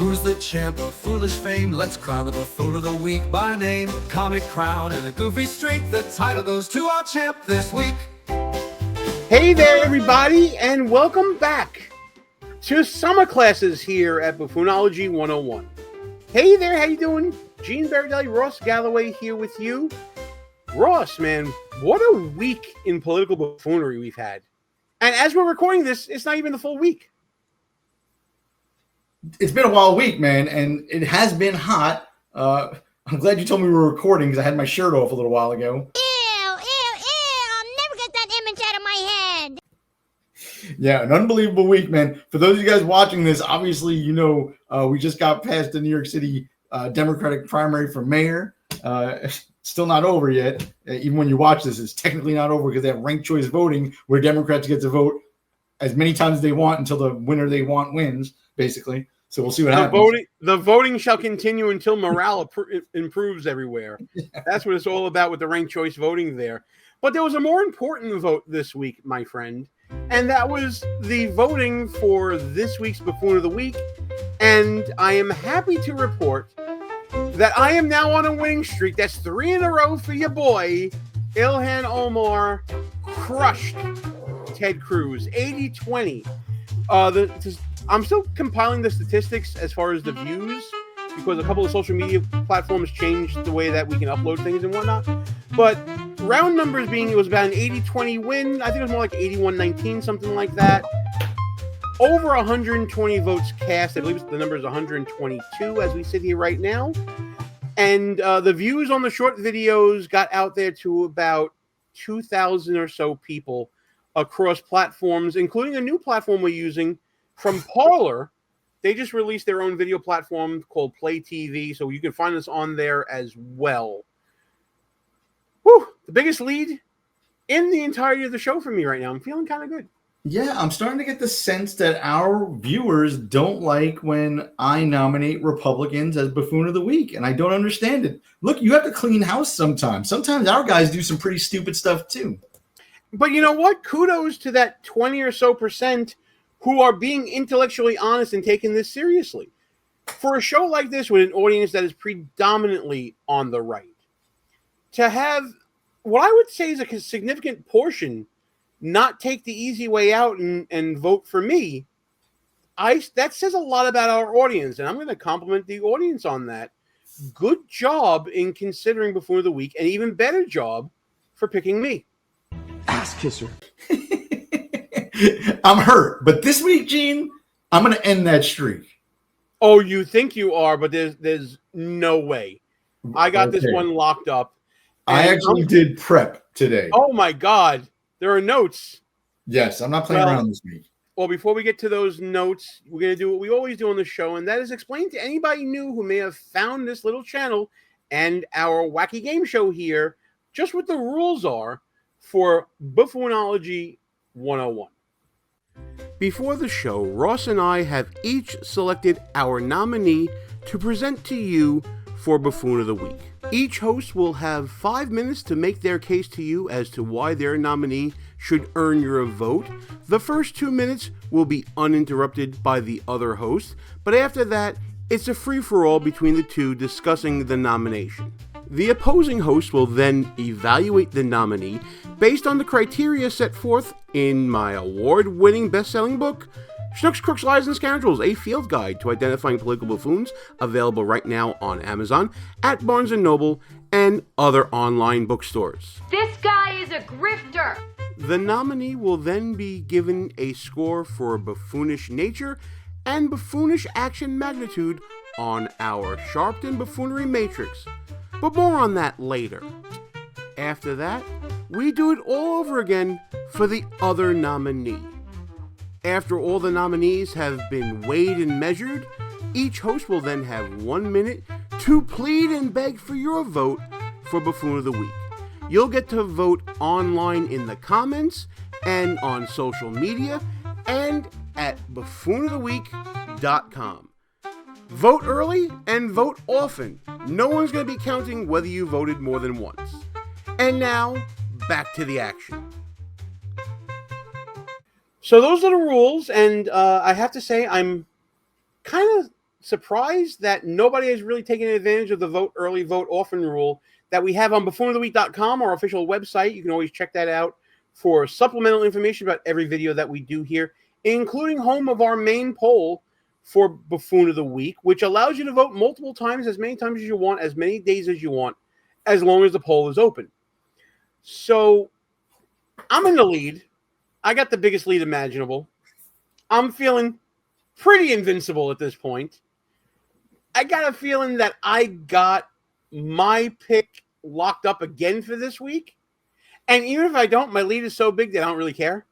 Who's the champ of foolish fame? Let's crown the buffoon of the week by name. Comic crown and a goofy streak. The title goes to our champ this week. Hey there, everybody, and welcome back to summer classes here at Buffoonology 101. Hey there, how you doing? Gene Baradelli, Ross Galloway here with you. Ross, man, what a week in political buffoonery we've had. And as we're recording this, it's not even the full week. It's been a wild week, man, and it has been hot. I'm glad you told me we were recording because I had my shirt off a little while ago. Ew, I'll never get that image out of my head. Yeah, an unbelievable week, man. For those of you guys watching this, obviously, you know, we just got past the New York City Democratic primary for mayor. Still not over yet. Even when you watch this, it's technically not over because they have ranked choice voting where Democrats get to vote as many times as they want until the winner they want wins, basically. So we'll see what happens. The voting shall continue until morale improves everywhere. Yeah. That's what it's all about with the ranked choice voting there. But there was a more important vote this week, my friend, and that was the voting for this week's Buffoon of the Week. And I am happy to report that I am now on a winning streak. That's 3 in a row for your boy, Ilhan Omar. Crushed Ted Cruz, 80-20. I'm still compiling the statistics as far as the views because a couple of social media platforms changed the way that we can upload things and whatnot. But round numbers being, it was about an 80-20 win. I think it was more like 81-19, something like that. Over 120 votes cast. I believe the number is 122 as we sit here right now. And the views on the short videos got out there to about 2,000 or so people across platforms, including a new platform we're using from Parler. They just released their own video platform called Play TV, so you can find us on there as well. Whew, the biggest lead in the entirety of the show for me right now. I'm feeling kind of good. Yeah, I'm starting to get the sense that our viewers don't like when I nominate Republicans as Buffoon of the Week, and I don't understand it. Look, you have to clean house sometimes. Sometimes our guys do some pretty stupid stuff too. But you know what? Kudos to that 20 or so percent who are being intellectually honest and taking this seriously. For a show like this with an audience that is predominantly on the right, to have what I would say is a significant portion not take the easy way out and vote for me, that says a lot about our audience, and I'm going to compliment the audience on that. Good job in considering Buffoon of the Week, and even better job for picking me. Ass kisser. I'm hurt, but this week, Gene, I'm going to end that streak. Oh, you think you are, but there's no way. I got this one locked up. I actually did prep today. Oh my God. There are notes. Yes, I'm not playing around this week. Well, before we get to those notes, we're going to do what we always do on the show, and that is explain to anybody new who may have found this little channel and our wacky game show here just what the rules are for Buffoonology 101. Before the show, Ross and I have each selected our nominee to present to you for Buffoon of the Week. Each host will have 5 minutes to make their case to you as to why their nominee should earn your vote. The first 2 minutes will be uninterrupted by the other host, but after that, it's a free-for-all between the two discussing the nomination. The opposing host will then evaluate the nominee based on the criteria set forth in my award-winning best-selling book, Schnooks, Crooks, Lies, and Scoundrels, a field guide to identifying political buffoons, available right now on Amazon, at Barnes & Noble, and other online bookstores. This guy is a grifter! The nominee will then be given a score for buffoonish nature and buffoonish action magnitude on our Sharpton Buffoonery Matrix, but more on that later. After that, we do it all over again for the other nominee. After all the nominees have been weighed and measured, each host will then have 1 minute to plead and beg for your vote for Buffoon of the Week. You'll get to vote online in the comments and on social media and at buffoonoftheweek.com. Vote early and vote often. No one's going to be counting whether you voted more than once. And now, back to the action. So those are the rules, and I have to say I'm kind of surprised that nobody has really taken advantage of the vote early, vote often rule that we have on buffoonotheweek.com, our official website. You can always check that out for supplemental information about every video that we do here, including home of our main poll for Buffoon of the Week, which allows you to vote multiple times, as many times as you want, as many days as you want, as long as the poll is open. So I'm in the lead. I got the biggest lead imaginable. I'm feeling pretty invincible at this point. I got a feeling that I got my pick locked up again for this week. And even if I don't, my lead is so big that I don't really care.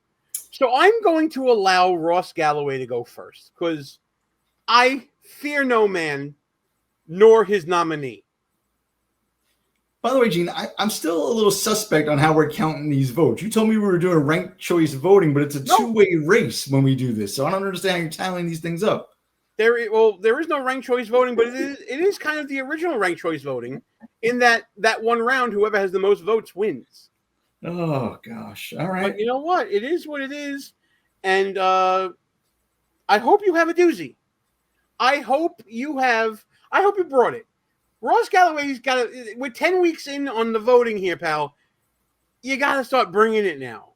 So I'm going to allow Ross Galloway to go first because I fear no man nor his nominee. By the way, Gene, I'm still a little suspect on how we're counting these votes. You told me we were doing ranked choice voting, but it's a two-way race when we do this. So I don't understand how you're tallying these things up. There is no ranked choice voting, but it is kind of the original ranked choice voting in that one round, whoever has the most votes wins. Oh, gosh. All right. But you know what? It is what it is. And I hope you have a doozy. I hope you brought it. Ross Galloway's got to, we're 10 weeks in on the voting here, pal. You got to start bringing it now.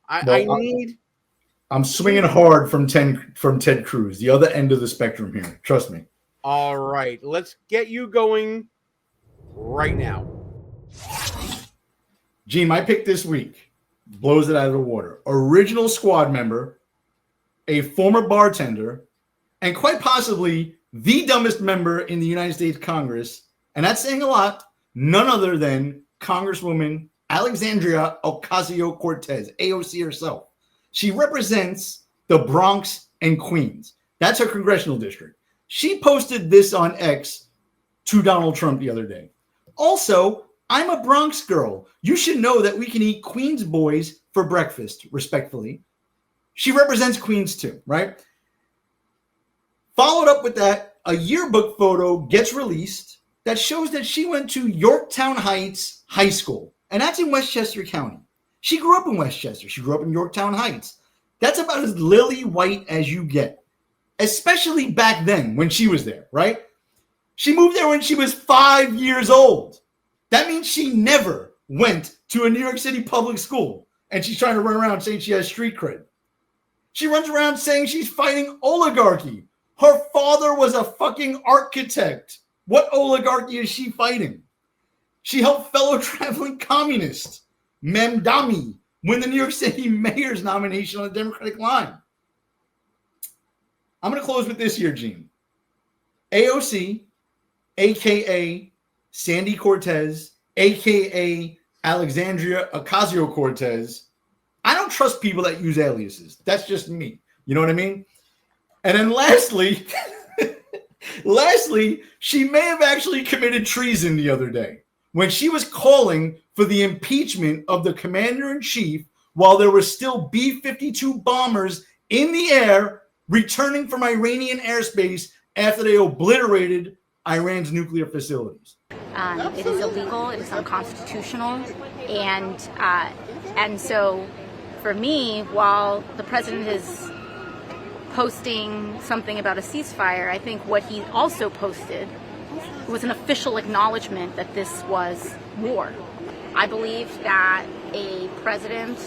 I'm swinging hard from Ted Cruz, the other end of the spectrum here. Trust me. All right. Let's get you going right now. Gene, my pick this week blows it out of the water. Original squad member, a former bartender, and quite possibly the dumbest member in the United States Congress, and that's saying a lot, none other than Congresswoman Alexandria Ocasio-Cortez, AOC herself. She represents the Bronx and Queens. That's her congressional district. She posted this on X to Donald Trump the other day. Also, I'm a Bronx girl. You should know that we can eat Queens boys for breakfast, respectfully. She represents Queens too, right? Followed up with that, a yearbook photo gets released that shows that she went to Yorktown Heights High School, and that's in Westchester County. She grew up in Westchester. She grew up in Yorktown Heights. That's about as lily white as you get, especially back then when she was there, right? She moved there when she was 5 years old. That means she never went to a New York City public school, and she's trying to run around saying she has street cred. She runs around saying she's fighting oligarchy. Her father was a fucking architect. What oligarchy is she fighting? She helped fellow traveling communist Memdami win the New York City mayor's nomination on the Democratic line. I'm going to close with this here, Gene. AOC, a.k.a. Sandy Cortez, a.k.a. Alexandria Ocasio-Cortez. I don't trust people that use aliases. That's just me. You know what I mean? And then lastly, she may have actually committed treason the other day when she was calling for the impeachment of the commander-in-chief while there were still B-52 bombers in the air returning from Iranian airspace after they obliterated Iran's nuclear facilities. It is illegal, it is unconstitutional, and so for me, while the president is posting something about a ceasefire, I think what he also posted was an official acknowledgement that this was war. I believe that a president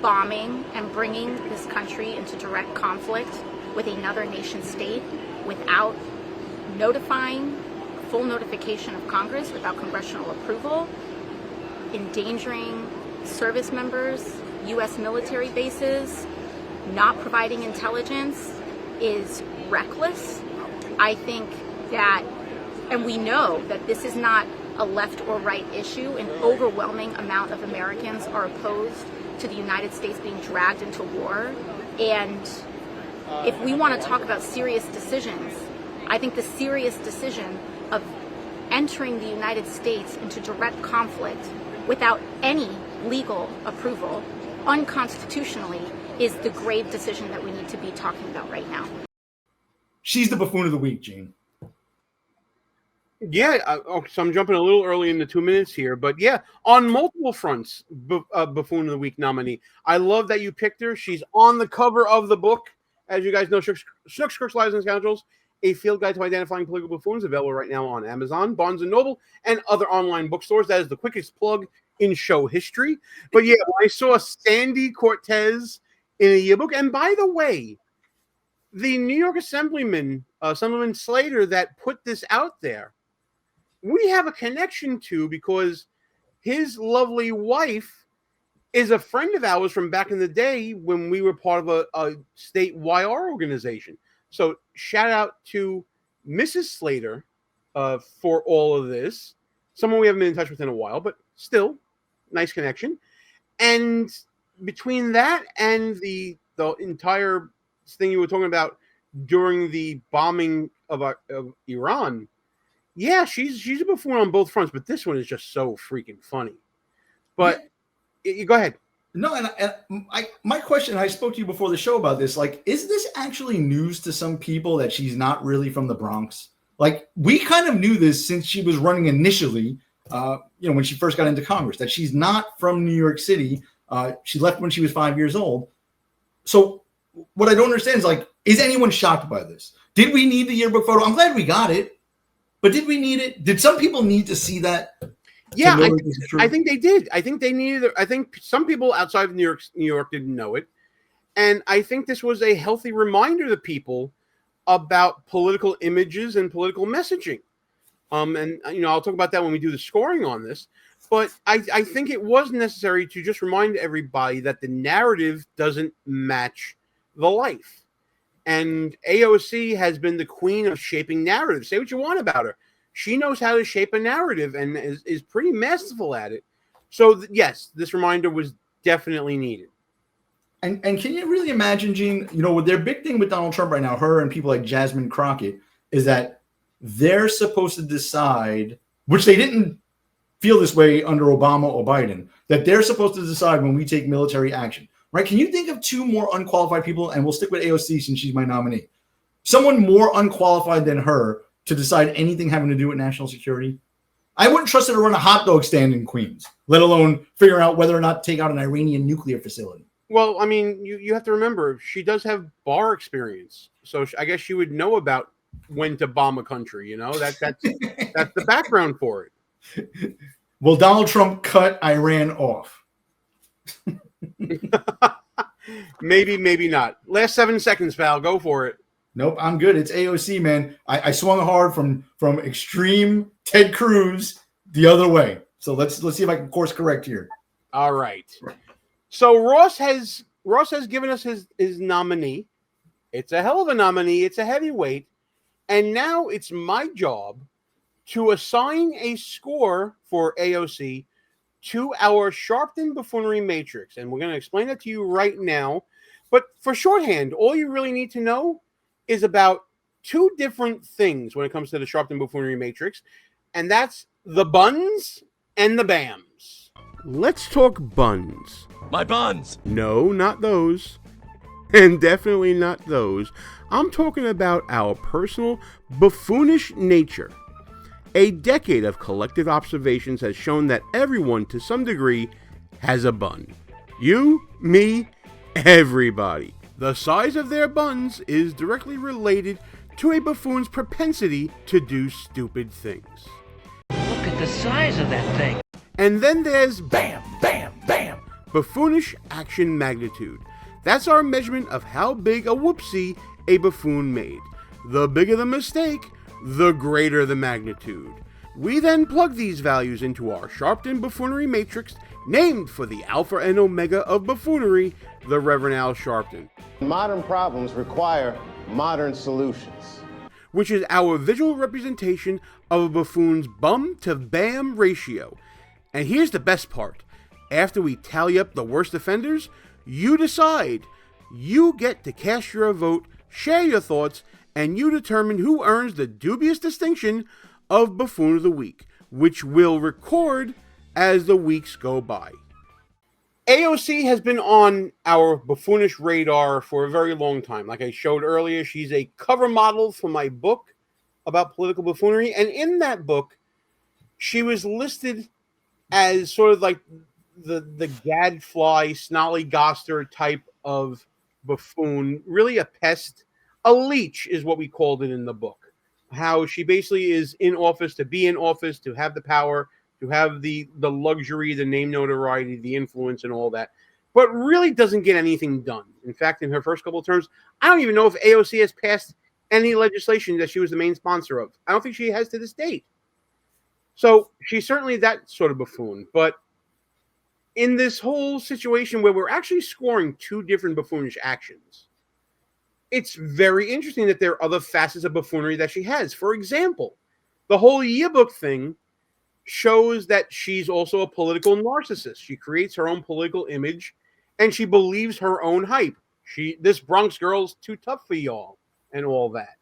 bombing and bringing this country into direct conflict with another nation state without notifying, full notification of Congress, without congressional approval, endangering service members, U.S. military bases, not providing intelligence is reckless. I think that, and we know that this is not a left or right issue. An overwhelming amount of Americans are opposed to the United States being dragged into war. And if we want to talk about serious decisions, I think the serious decision of entering the United States into direct conflict without any legal approval, unconstitutionally, is the grave decision that we need to be talking about right now. She's the buffoon of the week, Gene. Yeah, so I'm jumping a little early in the 2 minutes here, but yeah, on multiple fronts, Buffoon of the Week nominee. I love that you picked her. She's on the cover of the book, as you guys know, Snooks, Crooks, Lies, and Scoundrels, a field guide to identifying political buffoons, available right now on Amazon, Barnes & Noble, and other online bookstores. That is the quickest plug in show history. But yeah, when I saw Sandy Cortez in a yearbook, and by the way, the New York Assemblyman Slater, that put this out there, we have a connection to, because his lovely wife is a friend of ours from back in the day when we were part of a state YR organization. So shout out to Mrs. Slater for all of this. Someone we haven't been in touch with in a while, but still, nice connection. And between that and the entire thing you were talking about during the bombing of Iran, yeah, she's a buffoon on both fronts, but this one is just so freaking funny. But you go ahead. No, and my question, I spoke to you before the show about this. Like, is this actually news to some people that she's not really from the Bronx? Like, we kind of knew this since she was running initially, when she first got into Congress, that she's not from New York City. She left when she was 5 years old. So what I don't understand is, like, is anyone shocked by this? Did we need the yearbook photo? I'm glad we got it, but did we need it? Did some people need to see that? Yeah, I think they did. I think they needed it. I think some people outside of New York didn't know it. And I think this was a healthy reminder to people about political images and political messaging. And I'll talk about that when we do the scoring on this. But I think it was necessary to just remind everybody that the narrative doesn't match the life. And AOC has been the queen of shaping narratives. Say what you want about her. She knows how to shape a narrative and is pretty masterful at it. So, yes, this reminder was definitely needed. And can you really imagine, Gene, with their big thing with Donald Trump right now, her and people like Jasmine Crockett, is that they're supposed to decide, which they didn't feel this way under Obama or Biden, that they're supposed to decide when we take military action, right? Can you think of two more unqualified people? And we'll stick with AOC since she's my nominee. Someone more unqualified than her to decide anything having to do with national security. I wouldn't trust her to run a hot dog stand in Queens, let alone figure out whether or not to take out an Iranian nuclear facility. Well, I mean, you have to remember, she does have bar experience. So I guess she would know about when to bomb a country, That's the background for it. Will Donald Trump cut Iran off? Maybe, maybe not. Last 7 seconds, pal. Go for it. Nope, I'm good. It's AOC, man. I swung hard from extreme Ted Cruz the other way. So let's see if I can course correct here. All right. So Ross has given us his nominee. It's a hell of a nominee. It's a heavyweight. And now it's my job to assign a score for AOC to our Sharpton Buffoonery Matrix. And we're going to explain that to you right now. But for shorthand, all you really need to know is about two different things when it comes to the Sharpton Buffoonery Matrix, and that's the buns and the bams. Let's talk buns. My buns! No, not those. And definitely not those. I'm talking about our personal buffoonish nature. A decade of collective observations has shown that everyone, to some degree, has a bun. You, me, everybody. The size of their buns is directly related to a buffoon's propensity to do stupid things. Look at the size of that thing. And then there's bam, bam, bam, buffoonish action magnitude. That's our measurement of how big a whoopsie a buffoon made. The bigger the mistake, the greater the magnitude. We then plug these values into our Sharpton Buffoonery Matrix, named for the alpha and omega of buffoonery, the Reverend Al Sharpton. Modern problems require modern solutions, which is our visual representation of a buffoon's bum to bam ratio. And here's the best part. After we tally up the worst offenders, you decide. You get to cast your vote, share your thoughts, and you determine who earns the dubious distinction of Buffoon of the Week, which we'll record as the weeks go by. AOC has been on our buffoonish radar for a very long time. Like I showed earlier, she's a cover model for my book about political buffoonery. And in that book, she was listed as sort of like the gadfly, snollygoster type of buffoon, really a pest A leech is what we called it in the book. How she basically is in office to be in office, to have the power, to have the luxury, the name notoriety, the influence, and all that, but really doesn't get anything done. In fact, in her first couple of terms, I don't even know if AOC has passed any legislation that she was the main sponsor of. I don't think she has to this date. So she's certainly that sort of buffoon. But in this whole situation where we're actually scoring two different buffoonish actions, it's very interesting that there are other facets of buffoonery that she has. For example, the whole yearbook thing shows that she's also a political narcissist. She creates her own political image, and she believes her own hype. This Bronx Girl's too tough for y'all, and all that.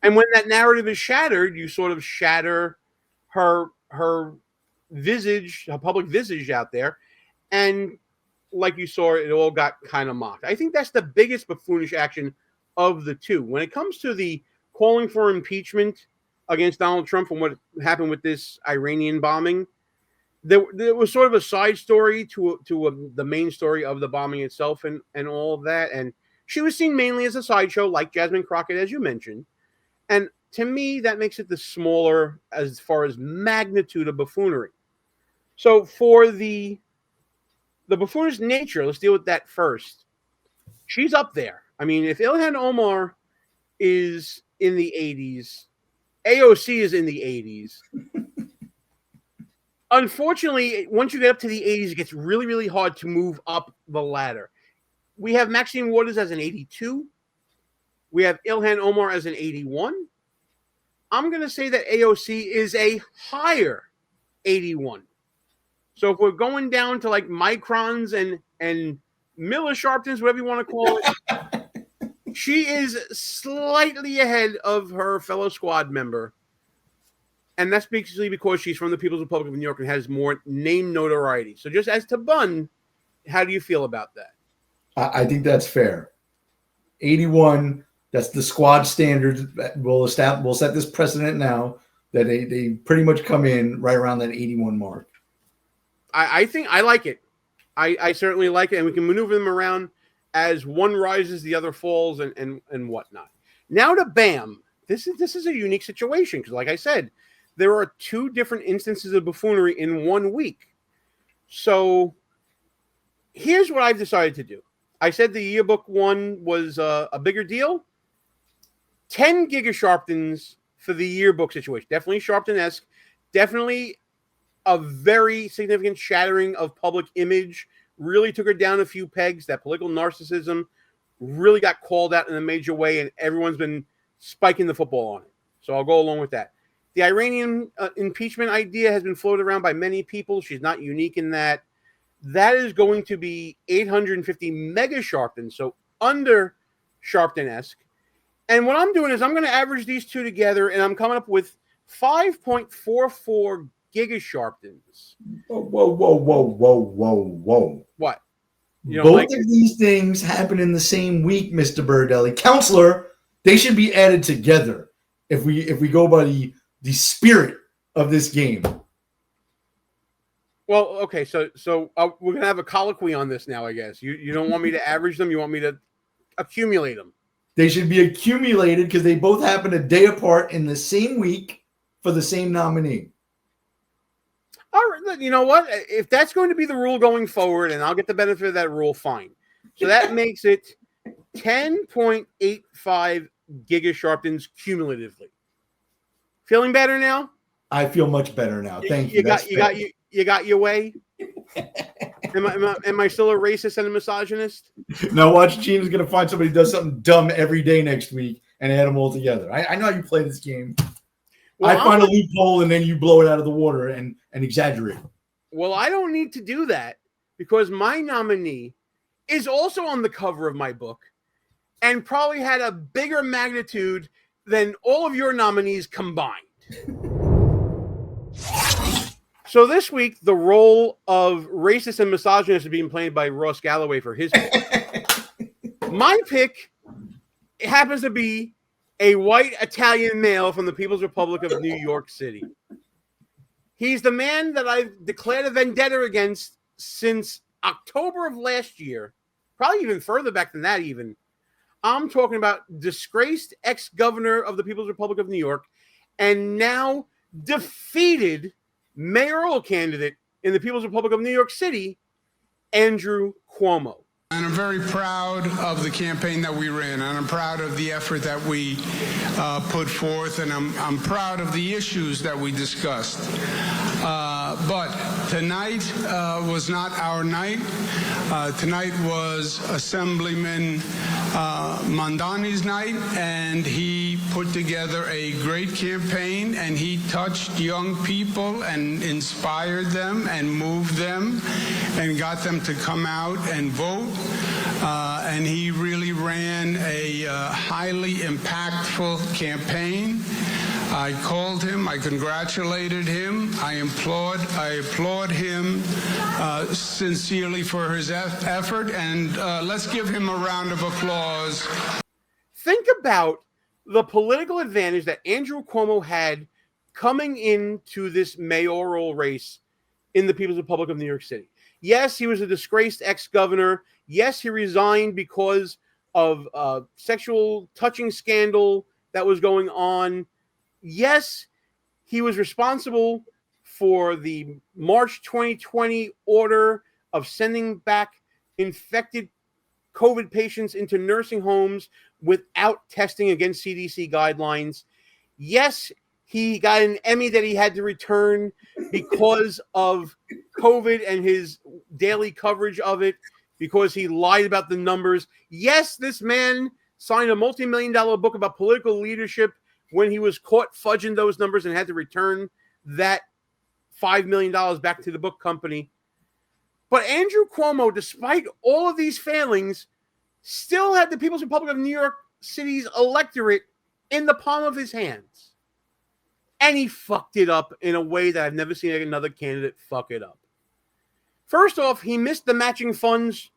And when that narrative is shattered, you sort of shatter her visage, her public visage out there, and like you saw, it all got kind of mocked. I think that's the biggest buffoonish action of the two. When it comes to the calling for impeachment against Donald Trump and what happened with this Iranian bombing, there was sort of a side story to the main story of the bombing itself and all of that. And she was seen mainly as a sideshow, like Jasmine Crockett, as you mentioned. And to me, that makes it the smaller as far as magnitude of buffoonery. So for the buffoonish nature, let's deal with that first. She's up there. I mean, if Ilhan Omar is in the 80s, AOC is in the 80s. Unfortunately, once you get up to the 80s, it gets really, really hard to move up the ladder. We have Maxine Waters as an 82. We have Ilhan Omar as an 81. I'm going to say that AOC is a higher 81. So if we're going down to like microns and Miller Sharptons, whatever you want to call it, she is slightly ahead of her fellow squad member. And that's basically because she's from the People's Republic of New York and has more name notoriety. So just as to Bun, how do you feel about that? I think that's fair. 81, that's the squad standards. We'll set this precedent now that they pretty much come in right around that 81 mark. I think I like it. I certainly like it, and we can maneuver them around as one rises, the other falls, and whatnot. Now to Bam. This is a unique situation because, like I said, there are two different instances of buffoonery in 1 week. So here's what I've decided to do. I said the yearbook one was a bigger deal. 10 gigasharptons for the yearbook situation. Definitely Sharpton-esque. Definitely a very significant shattering of public image. Really took her down a few pegs. That political narcissism really got called out in a major way, and everyone's been spiking the football on it. So I'll go along with that. The Iranian impeachment idea has been floated around by many people. She's not unique in that. That is going to be 850 mega Sharptons, so under Sharpton-esque. And what I'm doing is I'm going to average these two together, and I'm coming up with 5.44 gigasharptons. Whoa. What? You Both of these things happen in the same week, Mr. Birdelli. Counselor, they should be added together if we go by the spirit of this game. Well, okay, so we're going to have a colloquy on this now, I guess. You don't want me to average them, you want me to accumulate them. They should be accumulated because they both happen a day apart in the same week for the same nominee. All right, you know what? If that's going to be the rule going forward, and I'll get the benefit of that rule, fine. So that makes it 10.85 gigasharptons cumulatively. Feeling better now? I feel much better now. Thank you. You got your way? Am I still a racist and a misogynist? Now watch, Gina's going to find somebody who does something dumb every day next week and add them all together. I know how you play this game. Well, I find a loophole and then you blow it out of the water and exaggerate. Well, I don't need to do that because my nominee is also on the cover of my book and probably had a bigger magnitude than all of your nominees combined. So this week, the role of racist and misogynist is being played by Ross Galloway for his pick. My pick happens to be a white Italian male from the People's Republic of New York City. He's the man that I've declared a vendetta against since October of last year, probably even further back than that even. I'm talking about disgraced ex-governor of the People's Republic of New York and now defeated mayoral candidate in the People's Republic of New York City, Andrew Cuomo. And I'm very proud of the campaign that we ran, and I'm proud of the effort that we put forth, and I'm proud of the issues that we discussed. But tonight was not our night. Tonight was Assemblyman Mondani's night, and he put together a great campaign, and he touched young people and inspired them and moved them and got them to come out and vote. And he really ran a highly impactful campaign. I called him, I congratulated him, I applaud him sincerely for his effort, and let's give him a round of applause. Think about the political advantage that Andrew Cuomo had coming into this mayoral race in the People's Republic of New York City. Yes, he was a disgraced ex-governor. Yes, he resigned because of sexual touching scandal that was going on. Yes, he was responsible for the March 2020 order of sending back infected COVID patients into nursing homes without testing against CDC guidelines. Yes, he got an Emmy that he had to return because of COVID and his daily coverage of it, because he lied about the numbers. Yes, this man signed a multi-million-dollar book about political leadership when he was caught fudging those numbers and had to return that $5 million back to the book company. But Andrew Cuomo, despite all of these failings, still had the People's Republic of New York City's electorate in the palm of his hands. And he fucked it up in a way that I've never seen another candidate fuck it up. First off, he missed the matching funds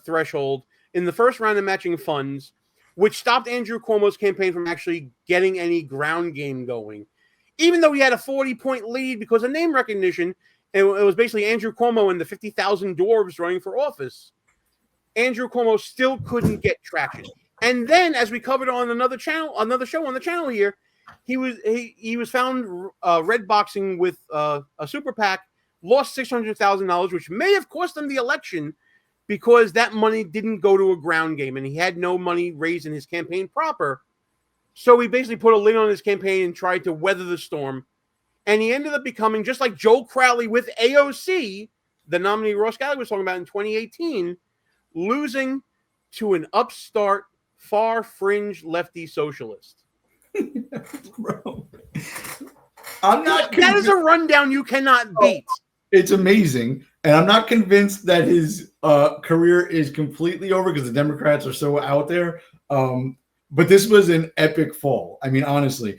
threshold in the first round of matching funds, which stopped Andrew Cuomo's campaign from actually getting any ground game going. Even though he had a 40-point lead because of name recognition, it was basically Andrew Cuomo and the 50,000 dwarves running for office. Andrew Cuomo still couldn't get traction. And then, as we covered on another show on the channel here, he was found red boxing with a super PAC, lost $600,000, which may have cost him the election because that money didn't go to a ground game and he had no money raised in his campaign proper. So he basically put a lid on his campaign and tried to weather the storm. And he ended up becoming, just like Joe Crowley with AOC, the nominee Ross Gallagher was talking about in 2018, losing to an upstart, far fringe lefty socialist. Bro, I'm not. That is a rundown you cannot beat. It's amazing, and I'm not convinced that his career is completely over because the Democrats are so out there. But this was an epic fall. I mean, honestly,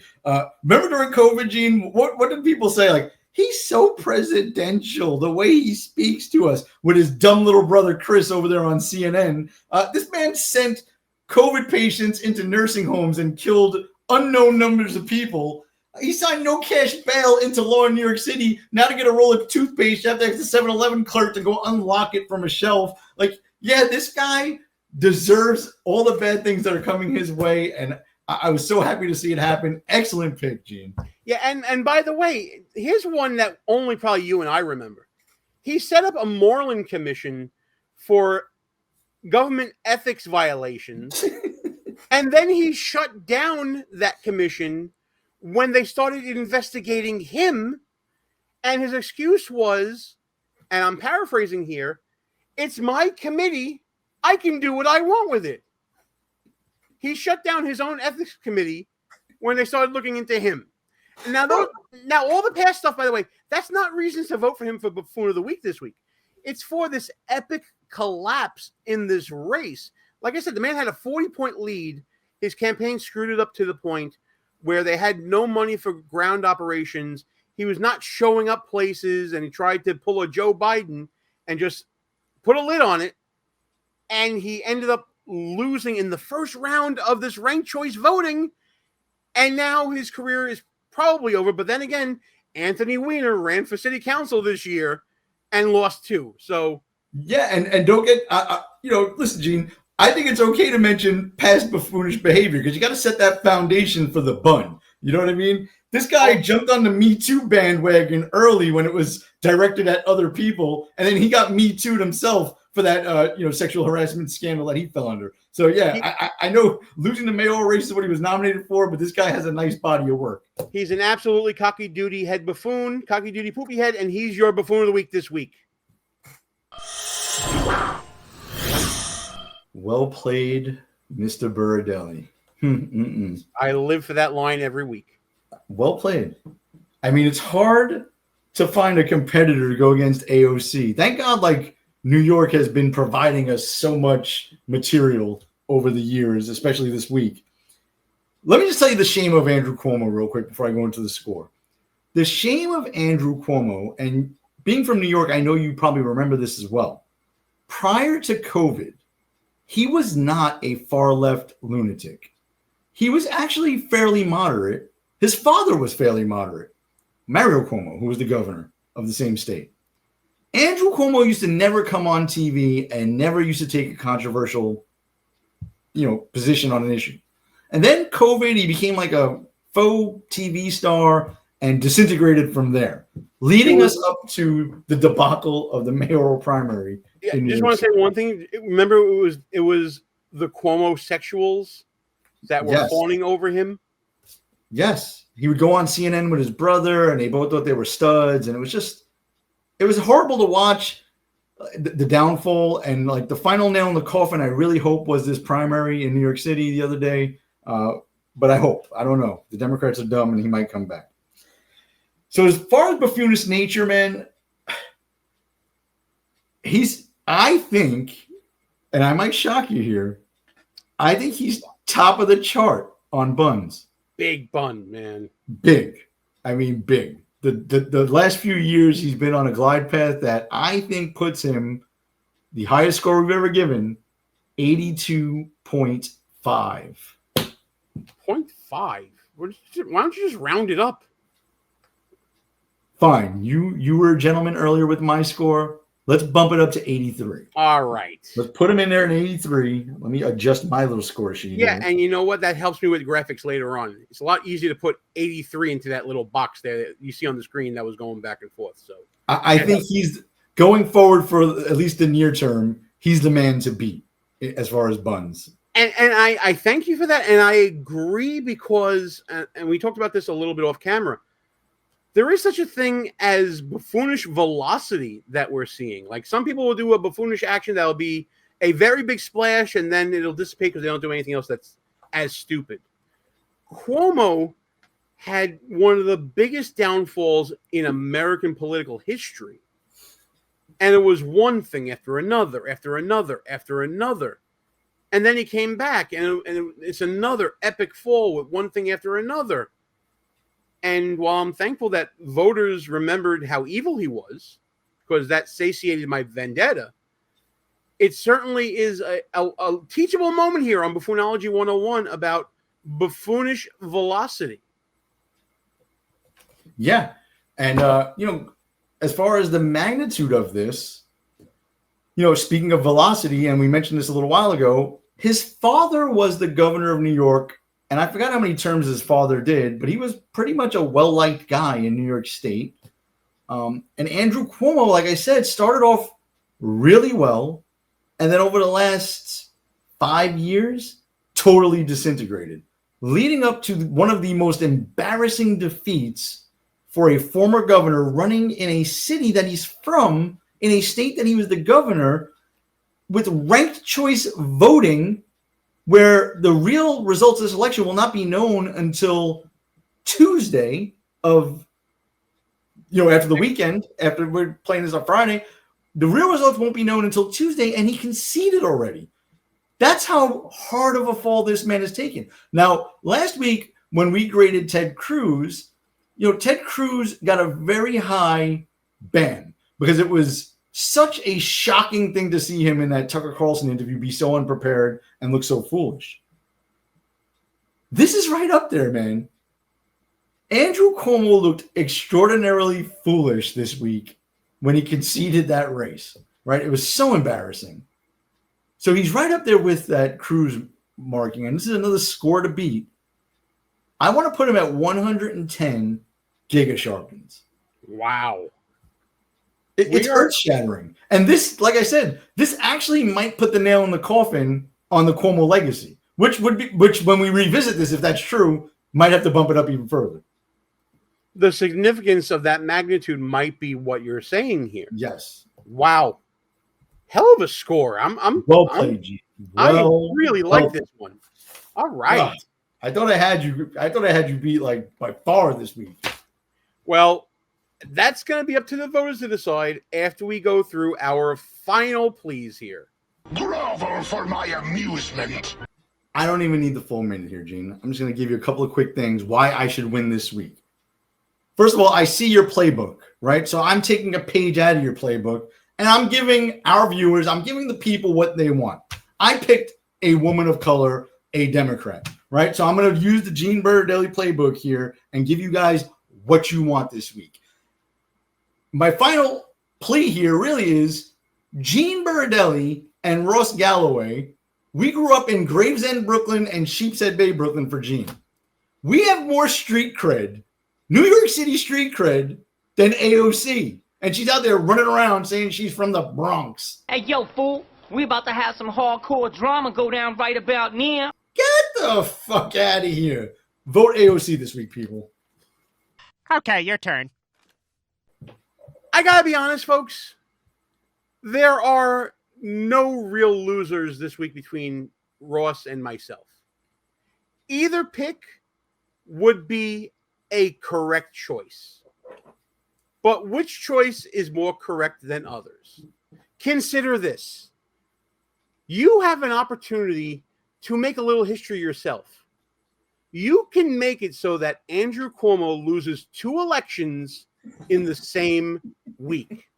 remember during COVID, Gene, what did people say? Like, he's so presidential, the way he speaks to us with his dumb little brother Chris over there on CNN. This man sent COVID patients into nursing homes and killed unknown numbers of people. He signed no cash bail into law in New York City. Now to get a roll of toothpaste, you have to ask the 7-Eleven clerk to go unlock it from a shelf. Like, yeah, this guy deserves all the bad things that are coming his way, and I was so happy to see it happen. Excellent pick, Gene. Yeah, and by the way, here's one that only probably you and I remember. He set up a Moreland Commission for government ethics violations, and then he shut down that commission when they started investigating him, and his excuse was, and I'm paraphrasing here, it's my committee, I can do what I want with it. He shut down his own ethics committee when they started looking into him. Now, all the past stuff, by the way, that's not reasons to vote for him for Buffoon of the Week this week. It's for this epic collapse in this race. Like I said, the man had a 40-point lead. His campaign screwed it up to the point where they had no money for ground operations. He was not showing up places, and he tried to pull a Joe Biden and just put a lid on it. And he ended up losing in the first round of this ranked choice voting. And now his career is probably over. But then again, Anthony Weiner ran for city council this year and lost too. So yeah, and don't get listen, Gene. I think it's okay to mention past buffoonish behavior because you got to set that foundation for the bun. You know what I mean? This guy jumped on the Me Too bandwagon early when it was directed at other people, and then he got Me Too'd himself for that sexual harassment scandal that he fell under. So yeah, I know losing the mayoral race is what he was nominated for, but this guy has a nice body of work. He's an absolutely cocky duty head buffoon, cocky duty poopy head, and he's your buffoon of the week this week. Well played, Mr. Buridelli. I live for that line every week. Well played. I mean, it's hard to find a competitor to go against AOC. Thank God, New York has been providing us so much material over the years, especially this week. Let me just tell you the shame of Andrew Cuomo real quick before I go into the score. The shame of Andrew Cuomo, and being from New York, I know you probably remember this as well. Prior to COVID, he was not a far-left lunatic. He was actually fairly moderate. His father was fairly moderate. Mayoral Cuomo, who was the governor of the same state. Andrew Cuomo used to never come on TV and never used to take a controversial, position on an issue. And then COVID, he became like a faux TV star and disintegrated from there, leading us up to the debacle of the mayoral primary. Yeah, I just want to say one thing. Remember, it was the Cuomo sexuals that were fawning over him. Yes, he would go on CNN with his brother, and they both thought they were studs, and it was horrible to watch the downfall. And the final nail in the coffin, I really hope, was this primary in New York City the other day. But I don't know. The Democrats are dumb, and he might come back. So as far as buffoonish nature, man, I think, and I might shock you here, I think he's top of the chart on buns. Big bun, man. Big. I mean, big. The last few years, he's been on a glide path that I think puts him the highest score we've ever given, 82.5. 0.5? Why don't you just round it up? Fine. You were a gentleman earlier with my score. Let's bump it up to 83. All right. Let's put him in there in 83. Let me adjust my little score sheet. Yeah, and you know what? That helps me with graphics later on. It's a lot easier to put 83 into that little box there that you see on the screen that was going back and forth. So I think he's going forward for at least the near term. He's the man to beat as far as buns. And I thank you for that. And I agree because, and we talked about this a little bit off camera, there is such a thing as buffoonish velocity that we're seeing. Like some people will do a buffoonish action that'll be a very big splash and then it'll dissipate because they don't do anything else that's as stupid. Cuomo had one of the biggest downfalls in American political history. And it was one thing after another, after another, after another. And then he came back and it's another epic fall with one thing after another. And while I'm thankful that voters remembered how evil he was, because that satiated my vendetta, it certainly is a teachable moment here on Buffoonology 101 about buffoonish velocity. Yeah. And, as far as the magnitude of this, speaking of velocity, and we mentioned this a little while ago, his father was the governor of New York. And I forgot how many terms his father did, but he was pretty much a well-liked guy in New York State. And Andrew Cuomo, like I said, started off really well. And then over the last 5 years, totally disintegrated, leading up to one of the most embarrassing defeats for a former governor running in a city that he's from, in a state that he was the governor, with ranked choice voting, where the real results of this election will not be known until Tuesday of, after the weekend, after we're playing this on Friday. The real results won't be known until Tuesday, and he conceded already. That's how hard of a fall this man has taken. Now, last week, when we graded Ted Cruz, Ted Cruz got a very high ban because it was such a shocking thing to see him in that Tucker Carlson interview be so unprepared and look so foolish. This is right up there, man. Andrew Cuomo looked extraordinarily foolish this week when he conceded that race, right? It was so embarrassing. So he's right up there with that Cruz marking, and this is another score to beat. I want to put him at 110 giga Sharptons. Wow. It's earth-shattering. And this, like I said, this actually might put the nail in the coffin on the Cuomo legacy, which when we revisit this, if that's true, might have to bump it up even further. The significance of that magnitude might be what you're saying here. Yes. Wow. Hell of a score. I'm well played, G. I really like this one. All right. I thought I had you beat like by far this week. Well, that's going to be up to the voters to decide after we go through our final pleas here. Grovel for my amusement. I don't even need the full minute here, Gene. I'm just going to give you a couple of quick things why I should win this week. First of all, I see your playbook, right? So I'm taking a page out of your playbook, and I'm giving our viewers, I'm giving the people what they want. I picked a woman of color, a Democrat, right? So I'm going to use the Gene Berardelli playbook here and give you guys what you want this week. My final plea here really is Gene Berardelli and Ross Galloway. We grew up in Gravesend, Brooklyn, and Sheepshead Bay, Brooklyn for Gene. We have more street cred, New York City street cred, than AOC. And she's out there running around saying she's from the Bronx. Hey, yo, fool. We about to have some hardcore drama go down right about now. Get the fuck out of here. Vote AOC this week, people. Okay, your turn. I gotta be honest, folks. There are no real losers this week between Ross and myself. Either pick would be a correct choice. But which choice is more correct than others? Consider this. You have an opportunity to make a little history yourself. You can make it so that Andrew Cuomo loses 2 elections in the same week.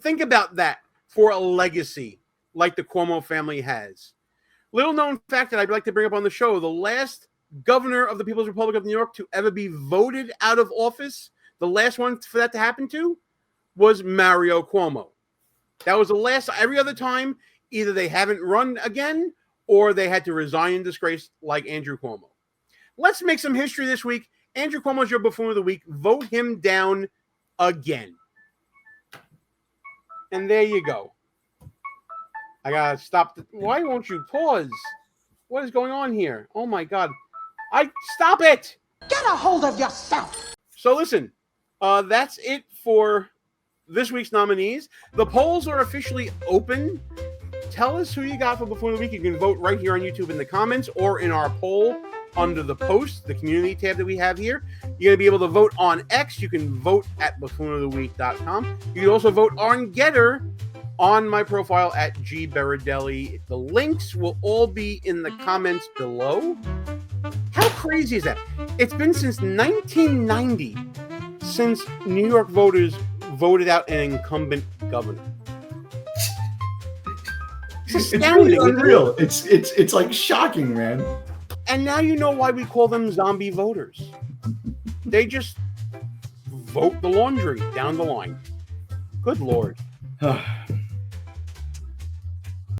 Think about that for a legacy like the Cuomo family has. Little known fact that I'd like to bring up on the show, the last governor of the People's Republic of New York to ever be voted out of office, the last one for that to happen to, was Mario Cuomo. That was the last. Every other time, either they haven't run again or they had to resign in disgrace like Andrew Cuomo. Let's make some history this week. Andrew Cuomo is your buffoon of the week. Vote him down again. And there you go. I gotta stop. Why won't you pause? What is going on here? Oh my God. Stop it. Get a hold of yourself. So listen, that's it for this week's nominees. The polls are officially open. Tell us who you got for Buffoon of the Week. You can vote right here on YouTube in the comments or in our poll under the post, the community tab that we have here. You're going to be able to vote on X. You can vote at buffooneroftheweek.com. You can also vote on Getter on my profile at G Berardelli. The links will all be in the comments below. How crazy is that? It's been since 1990 since New York voters voted out an incumbent governor. It's really unreal. It's like shocking, man. And now you know why we call them zombie voters. They just vote the laundry down the line. Good Lord.